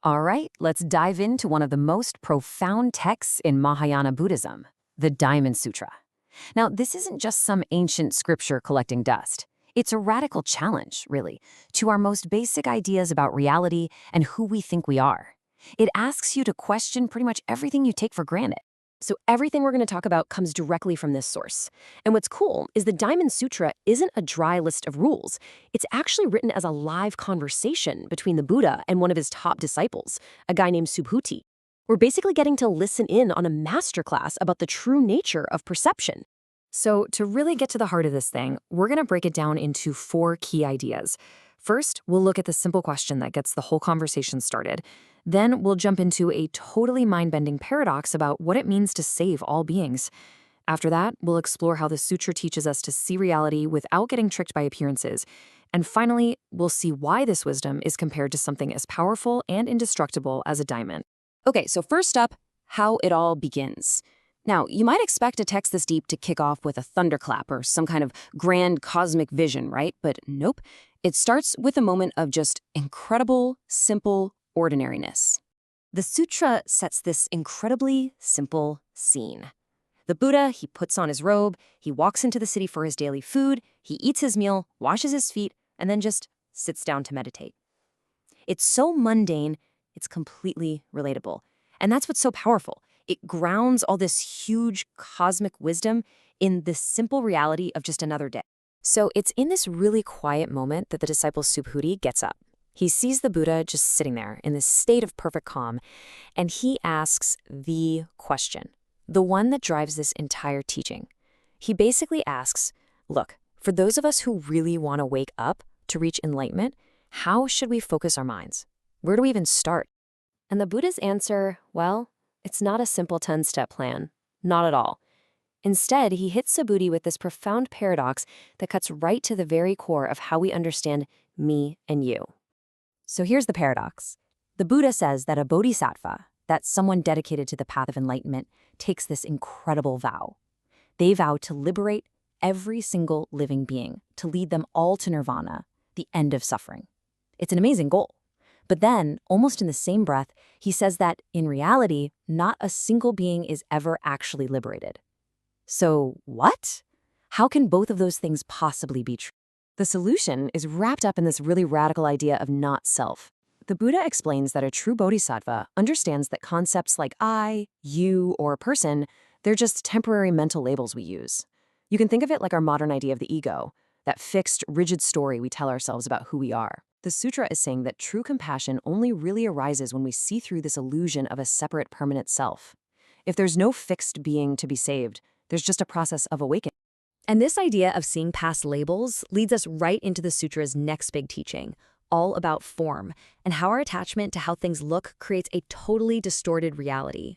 All right, let's dive into one of the most profound texts in Mahāyāna Buddhism, the Diamond Sutra. Now, this isn't just some ancient scripture collecting dust. It's a radical challenge, really, to our most basic ideas about reality and who we think we are. It asks you to question pretty much everything you take for granted. So everything we're going to talk about comes directly from this source. And what's cool is the Diamond Sutra isn't a dry list of rules. It's actually written as a live conversation between the Buddha and one of his top disciples, a guy named Subhūti. We're basically getting to listen in on a masterclass about the true nature of perception. So to really get to the heart of this thing, we're going to break it down into 4 key ideas. First, we'll look at the simple question that gets the whole conversation started. Then we'll jump into a totally mind-bending paradox about what it means to save all beings. After that, we'll explore how the sutra teaches us to see reality without getting tricked by appearances. And finally, we'll see why this wisdom is compared to something as powerful and indestructible as a diamond. Okay, so first up, how it all begins. Now, you might expect a text this deep to kick off with a thunderclap or some kind of grand cosmic vision, right? But nope. It starts with a moment of just incredible, simple ordinariness. The sutra sets this incredibly simple scene. The Buddha, he puts on his robe, he walks into the city for his daily food, he eats his meal, washes his feet, and then just sits down to meditate. It's so mundane, it's completely relatable. And that's what's so powerful. It grounds all this huge cosmic wisdom in the simple reality of just another day. So it's in this really quiet moment that the disciple Subhūti gets up. He sees the Buddha just sitting there in this state of perfect calm, and he asks the question, the one that drives this entire teaching. He basically asks, look, for those of us who really want to wake up to reach enlightenment, how should we focus our minds? Where do we even start? And the Buddha's answer, well, it's not a simple 10-step plan. Not at all. Instead, he hits Subhūti with this profound paradox that cuts right to the very core of how we understand me and you. So here's the paradox. The Buddha says that a bodhisattva, that's someone dedicated to the path of enlightenment, takes this incredible vow. They vow to liberate every single living being, to lead them all to nirvana, the end of suffering. It's an amazing goal. But then, almost in the same breath, he says that, in reality, not a single being is ever actually liberated. So, what? How can both of those things possibly be true? The solution is wrapped up in this really radical idea of not-self. The Buddha explains that a true bodhisattva understands that concepts like I, you, or person, they're just temporary mental labels we use. You can think of it like our modern idea of the ego, that fixed, rigid story we tell ourselves about who we are. The sutra is saying that true compassion only really arises when we see through this illusion of a separate permanent self. If there's no fixed being to be saved, there's just a process of awakening. And this idea of seeing past labels leads us right into the sutra's next big teaching, all about form, and how our attachment to how things look creates a totally distorted reality.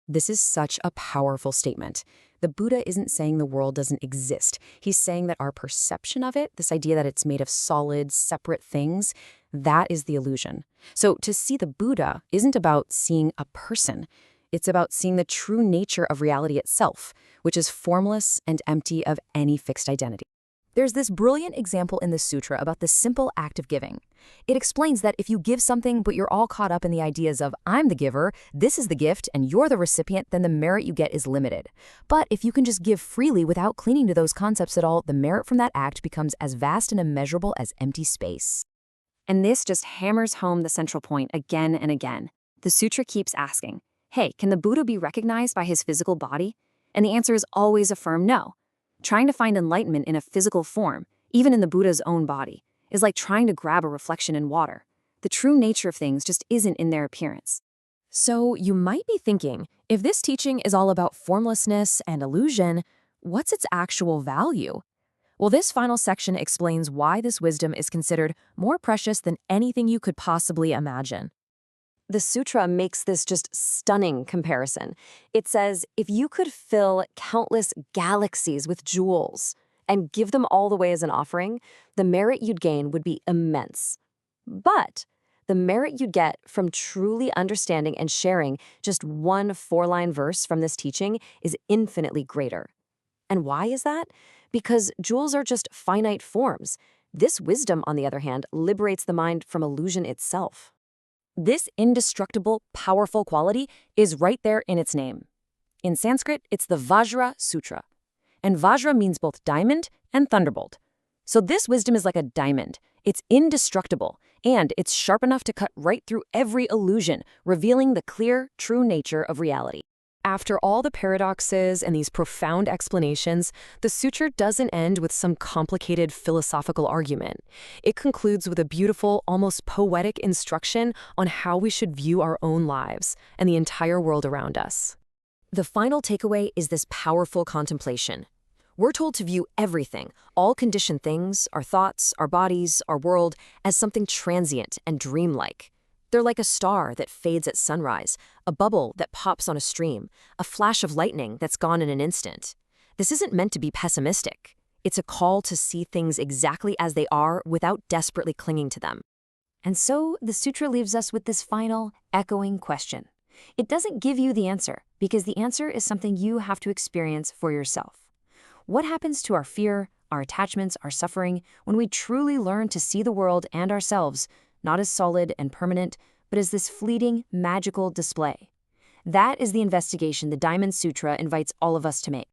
This is such a powerful statement. The Buddha isn't saying the world doesn't exist. He's saying that our perception of it, this idea that it's made of solid, separate things, that is the illusion. So to see the Buddha isn't about seeing a person. It's about seeing the true nature of reality itself, which is formless and empty of any fixed identity. There's this brilliant example in the sutra about the simple act of giving. It explains that if you give something but you're all caught up in the ideas of I'm the giver, this is the gift, and you're the recipient, then the merit you get is limited. But if you can just give freely without clinging to those concepts at all, the merit from that act becomes as vast and immeasurable as empty space. And this just hammers home the central point again and again. The sutra keeps asking, hey, can the Buddha be recognized by his physical body? And the answer is always a firm no. Trying to find enlightenment in a physical form, even in the Buddha's own body, is like trying to grab a reflection in water. The true nature of things just isn't in their appearance. So you might be thinking, if this teaching is all about formlessness and illusion, what's its actual value? Well, this final section explains why this wisdom is considered more precious than anything you could possibly imagine. The sutra makes this just stunning comparison. It says, if you could fill countless galaxies with jewels and give them all the way as an offering, the merit you'd gain would be immense. But the merit you'd get from truly understanding and sharing just one 4-line verse from this teaching is infinitely greater. And why is that? Because jewels are just finite forms. This wisdom, on the other hand, liberates the mind from illusion itself. This indestructible, powerful quality is right there in its name. In Sanskrit, it's the Vajra Sutra. And Vajra means both diamond and thunderbolt. So this wisdom is like a diamond. It's indestructible, and it's sharp enough to cut right through every illusion, revealing the clear, true nature of reality. After all the paradoxes and these profound explanations, the sutra doesn't end with some complicated philosophical argument. It concludes with a beautiful, almost poetic instruction on how we should view our own lives and the entire world around us. The final takeaway is this powerful contemplation. We're told to view everything, all conditioned things, our thoughts, our bodies, our world, as something transient and dreamlike. They're like a star that fades at sunrise, a bubble that pops on a stream, a flash of lightning that's gone in an instant. This isn't meant to be pessimistic. It's a call to see things exactly as they are without desperately clinging to them. And so the sutra leaves us with this final, echoing question. It doesn't give you the answer, because the answer is something you have to experience for yourself. What happens to our fear, our attachments, our suffering, when we truly learn to see the world and ourselves not as solid and permanent, but as this fleeting, magical display? That is the investigation the Diamond Sutra invites all of us to make.